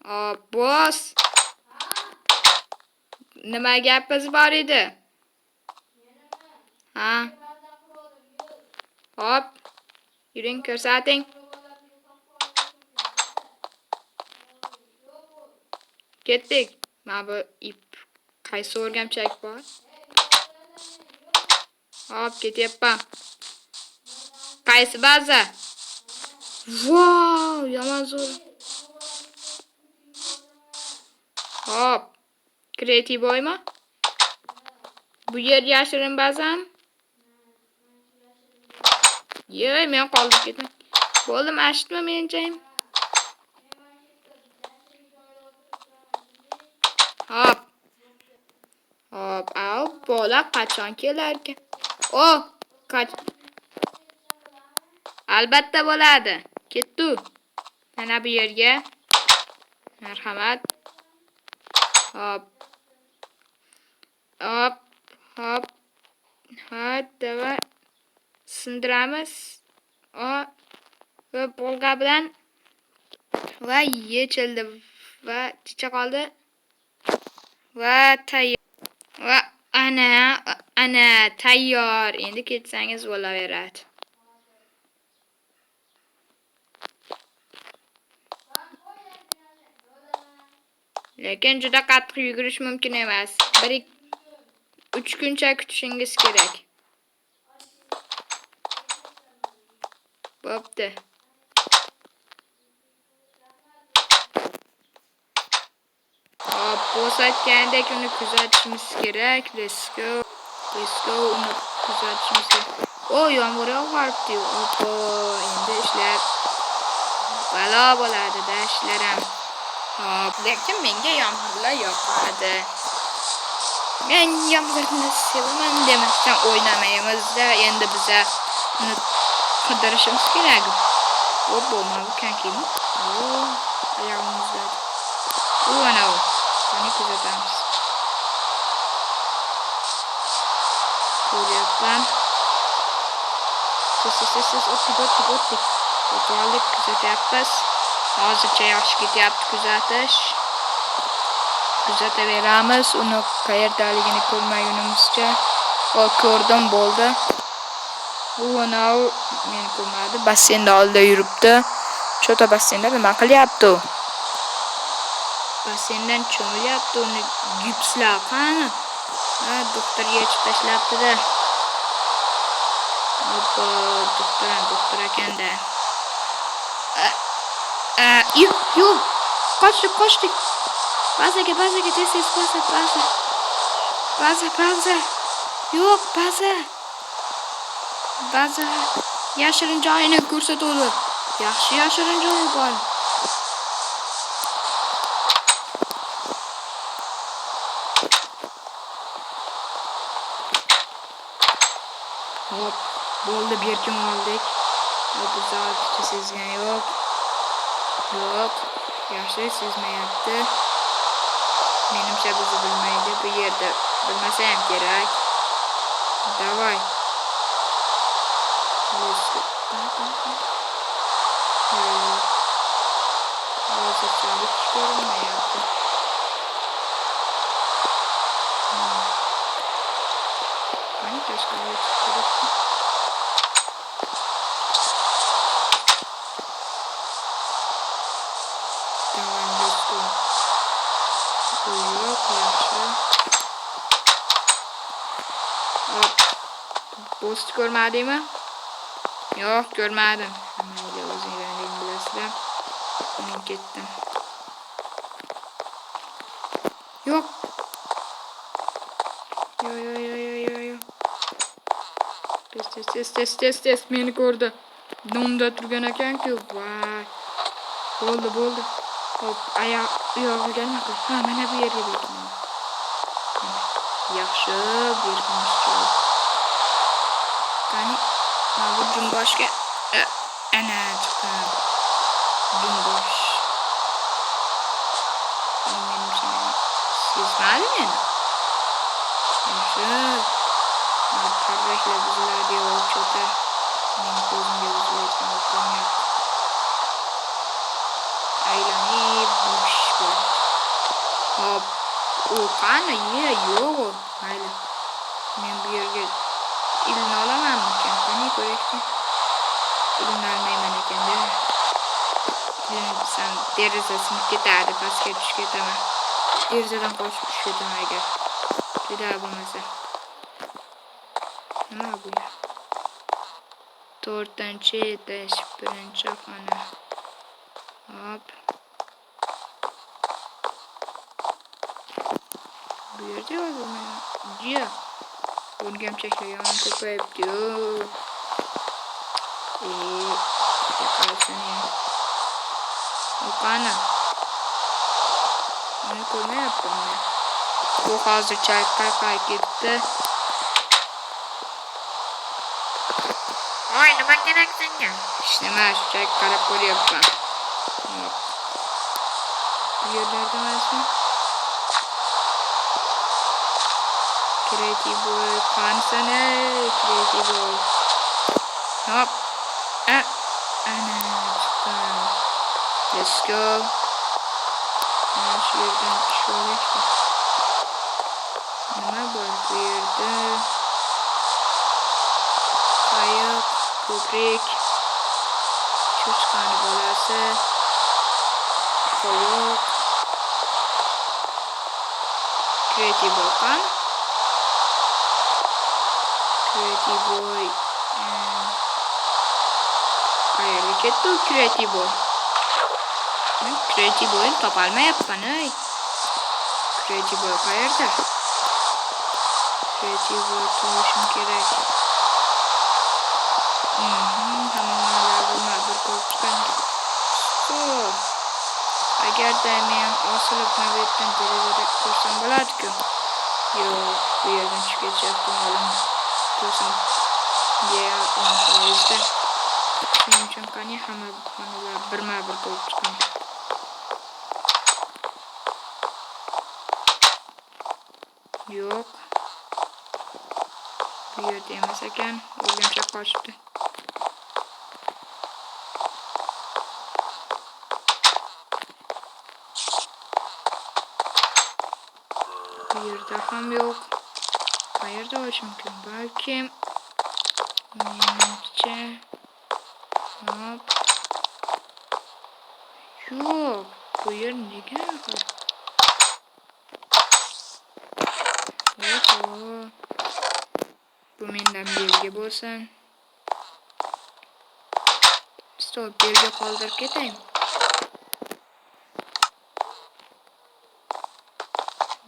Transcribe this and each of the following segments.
Hop, boss. Nima gapimiz bor edi? Ha? Hop. Yuring, ko'rsating. Ketdik. Mana bu ip qaysi o'rgamchak bor? Hop, ketyapman. Qaysi baza? Wow, yomon zo'r. Hop. Kreativ boymi? Bu yer yashirin bazam? Yo'q, men qolib ketdim. Bo'ldim, ashtmi menchayim? Hop. Hop, au, bola qachon kelarkan? Oh, albatta bo'ladi. Ketdi. Mana bu yerga. Marhamat. Hop. Hop, hop. Hadi sindiramiz. Va bolga bilan va yechildi va chicha qoldi. Va tayyor. Va ana tayyor. Endi ketsangiz bo'laveradi. Lekin juda qattiq yugurish mumkin emas. 1-3 kuncha kutishingiz kerak. Bo'pti. Hop, bo'satgandek uni kuzatishimiz kerak. Let's go. Uni kuzatishimiz kerak. O, yomg'ir yog'yapti. Oppo, endi ishlar balo bo'ladi-da, ishlarim. Hop, lekin menga yomg'irlar yoqadi. Men yomg'irni sevaman demasdan o'ynamaymiz-da. Endi biza uni qidirishimiz kerak. Oppo, mana bu kankimi? Oyog'imizda. Ana u. Buni kuzatamiz. Ko'ryapman. Siz o'tdik. O'talik kuzatyapmiz. Hozircha yaxshi ketyapti kuzatish. Kuzataveramiz. Uni qayerdaligini ko'rmagunimizcha. Ko'rdim, bo'ldi. Ana u meni ko'rmadi. Basseynda oldida yuribdi. Chota basseynda nima qilyapti u? Basseyndan cho'milyapti. Uni gipslar qani? Doktor yechib tashlabdi-da. Oppo, doktor ekanda. Yo'q. Qochdik. Bazaga tez baza. Yo'q, baza. Yashirin joyini ko'rsatadi. Yaxshi yashirin joyi bor. Hop, bo'ldi, berkim oldik. Bizga sezgan yo'q. Yaxshi sezmayapti. Menimcha bizni bilmaydi bu yerda. Bilmasa ham kerak. Davay. Hozircha hech ko'rinmayapti. Qani tashqariga chiqib Post ko'rmadingmi? Yo'q, ko'rmadim. Mayli, o'zingizning bilasizlar. Men ketdim. Yo'q. Tez, meni ko'rdi. Domda turgan ekan-ku. Voy. Bo'ldi. Hop, oyog'iga nima qildi? Ha, mana bu yerga berdim. Yaxshi, bergimiz joy. Qani, mana bu jumboshga ana chiqqan. Jumbosh. Menimcha sezmadi meni. Yaxshi. Qarraklar buziladi yo'lchota. Men ko'zimga buzilayotgan bo'lmayapti. Aylanib, Hop. O qani yo'q u. Mayli. Men bu yerga ilni olamanmikan? Qani ko'raychi. Ilni olmayman ekan-da. Sen derazasini ketadi, pastga tushib ketaman. Derazadan qochib tushib ketaman agar. Juda bo'lmasa. Nima bu? 4-chi etash, 1-chi xona. Hop. Bu yerda yozilmagan. Jiya. O'rgamchaklar yomon ko'payibdi-yu. Qarasana. O qani? Buni ko'rmayapman men. Bu hozircha qayqay ketdi. Voy, nima kerak senga? Hech nima, shunchalik qarab ko'ryapman. Bu yerlarda emasmi? Creative boy, qansana, creative boy. Hop. Ana, chiqqan. Let's go. Mana shu yerdan tushib nima bor bu yerda? Qayiq, ko'prik, cho'chqani bolasi, qovoq, creative boy qan? Creative boy. Qayerga ketdi u creative boy? Men creative boyni topolmayapman, ey. Creative boy qayerda? Creative boy topishim kerak. Hammalar bir ko'rib chiqan. Agarda men osilib navbatdan derazada ko'rsam bo'ladi-ku. Yo'q, bu yerdan chiqib ketyaptim olim. Ko'rsam. Foizda. Shuning uchun qani hamma xonalar birma-bir ko'rib chiqaman. Yo'q. Bu yerda emas ekan, o'rgamchak qochibdi. Bu yerda ham yo'q. Qayerda bo'lishi mumkin? Balkim menimcha hop. Yo'q, bu yer nega? Bu mendan belgi bo'lsin. Stop, belgi qoldirib ketaymi?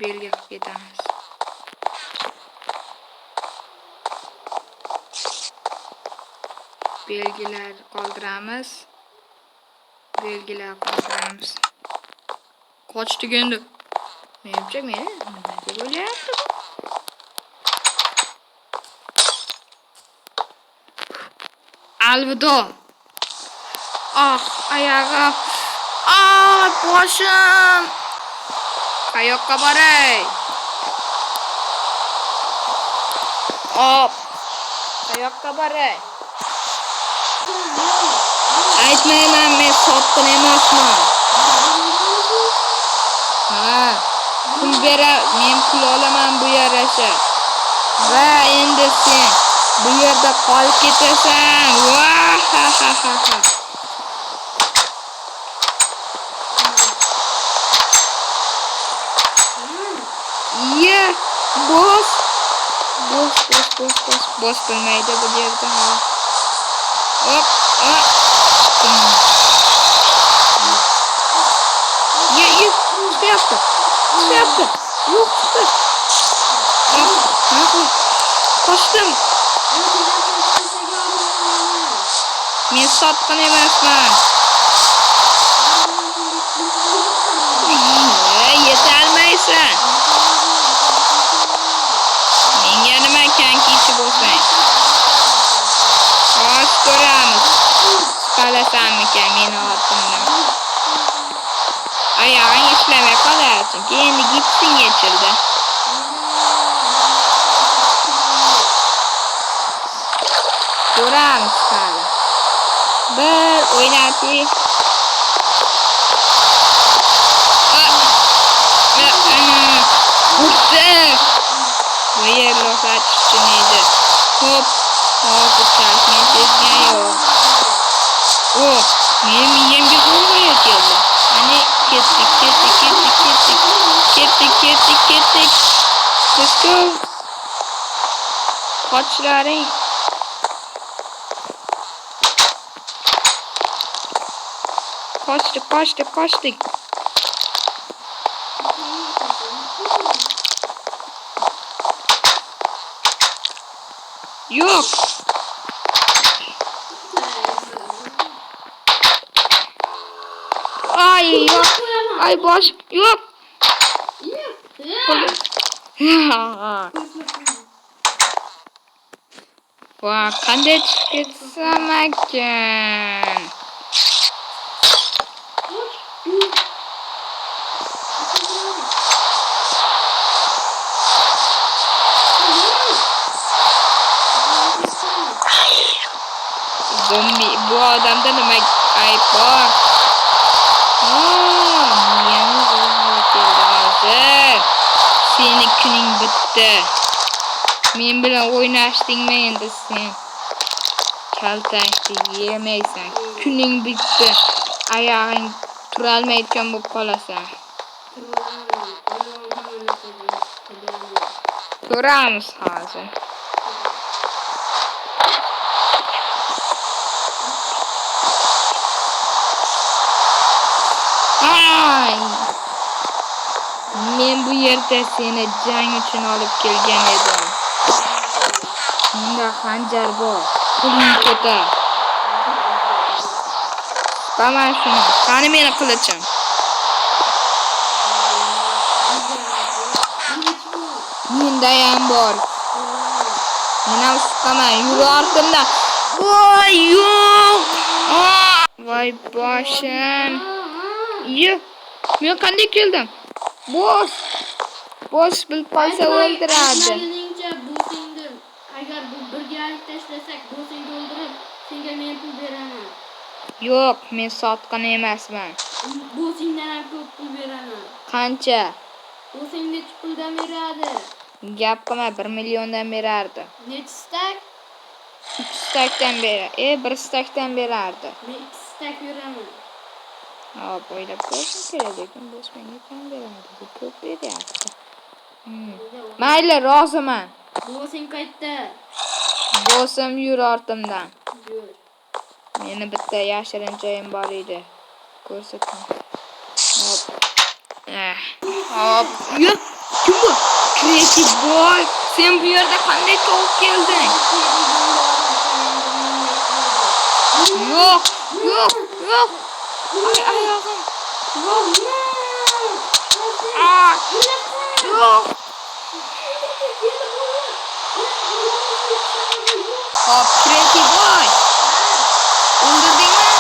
Belgi qilib ketamiz. Belgilar qoldiramiz. Belgilar qoldiramiz. Qochdi endi. Menimcha meni nima deb o'ylayapti bu? Alvido. Oyog'im. Boshim. Qayoqqa boray? Qayoqqa boray? Aytmayman, men sotqin emasman. Pul men pul olaman bu yarasha. Va endi sen bu yerda qolib ketasan. Boss bilmaydi bu yerda. Hop. Çıktı. Yok çıktı. Koştum. Men sotqin emasman. Yetolmaysan. Menga nima kankichi bo'lsang. Xo'sh, ko'ramiz. Qalasanmikan meni ortimdan. Oyog'ing ishlamay qolar, chunki endi gipsing yechildi. Ko'ramiz hali. Bir o'ynatib. Urdi. Bu yer losatish uchun edi. Hop. Hozir kalkni sezgan yo'q. Oh, mening miyamga qo'ng'iroq keldi. Ani ketdik. Let's go. Qochlaring. Qochdik. Yo'q. Ay, yo'q. Ay, bosh. Yo'q. Voy, qanday chiqib ketsam ekan? Zombi, bu odamda nima ayb bor? Miyam keldi hozir. Seni kuning bitdi. Men bilan o'ynashdingmi endi sen? Kaltakni yemaysan. Kuning bitdi. Oyog'ing turolmaydigan bo'lib qolasan. Ko'ramiz hozir. Men bu yerda seni jang uchun olib kelgan edim. Menda xanjar bor. Qo'ling ko'tar. Qamay shuni. Qani meni qilichim. Menda ham bor. Meni qamay yur ortimdan. Voy, yo'q. Voy boshim. Yo'q. Men qanday keldim? Bosh bilib qolsa o'ldiradi. Agar bu birgalikda tashlasak, bo'singni o'ldirib, senga men pul beraman. Yo'q, men sotqin emasman. Bo'singdan ham ko'p pul beraman. Qancha? Bo'sing necha puldan beradi? Gap qilma, 1 milliondan berardi. Necha stak? 3 stakdan berardi. 1 stakdan berardi. Men 2 stak beraman. Hop, o'ylab ko'rishim kerak, lekin bo'sh menga kam beradi. Bu ko'p beryapti. Mayli, roziman. Bo'sing qayerda? Bo'sim yur ortimdan. Yur. Meni bitta yashirin joyim bor edi. Ko'rsating. Hop. Hop. Yo'q. Kim bu? Creative boy. Sen bu yerda qanday topib kelding? Yo'q. Ay, oyog'im. Yo'q. Hop, Creative boy. O'ldirdingmi?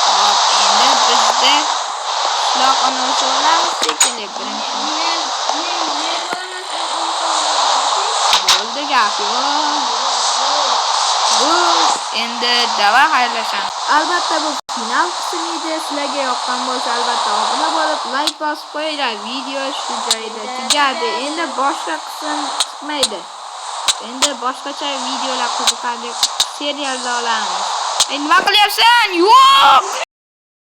Hop, endi bizda qishloq onasolamiz shekilli birinchi. Bo'ldi gap yo'q. Bu endi dava xayrlashamiz. Albatta bu final qismi edi. Sizlarga yoqqan bo'lsa albatta obuna bo'lib, like bosib qo'yinglar. Video shu joyda tugadi. Endi boshqa qism chiqmaydi. Endi boshqacha videolar qiziqarli seriallar olamiz. Nima qilyapsan? Yo'q!